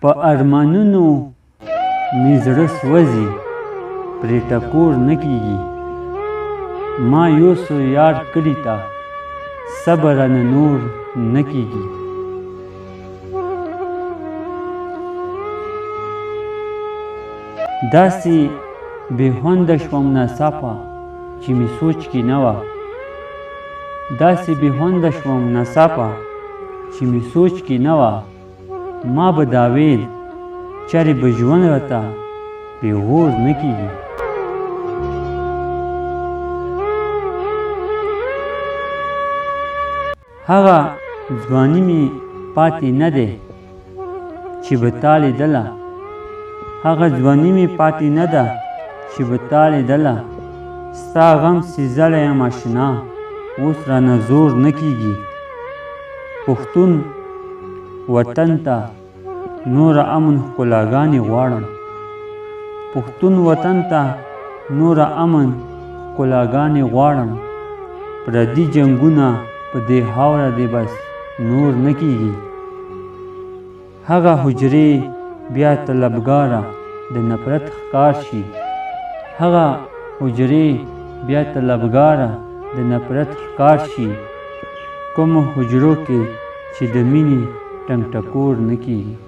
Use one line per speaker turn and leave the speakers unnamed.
په ارمانونو مې زړه سوځي پرې ټکور نه کېږي. ما یوسو یار کلي ته صبر رانه نور نه کېږي. داسې بې خونده شوم ناڅاپه چې مې سوچ کې نه وه. داسې بې خونده شوم ناڅاپه چې مې سوچ کې نه وه. ما به دا ویل چرې به ژوند راته پیغور نه کېږي. هغه ځواني مې پاتې نه دی چې به تا لیدله. هغه ځواني مې پاتې نه ده چې به تا لیدله. ستا غم سېزلی یم اشنا اوس رانه زور نه کېږي. پښتون وطن ته نور امن ښکلاګانې غواړم. پښتون وطن ته نور امن ښکلاګانې غواړم. پردي جنګونه په دې خاوره دې بس نور نه کېږي. هغه حجرې بیا طلبګاره د نفرت ښکار شي. هغه حجرې بیا طلبګاره د نفرت ښکار شي. کومو حجرو کې چې د مینې ټنګ ټکور نه کېږي.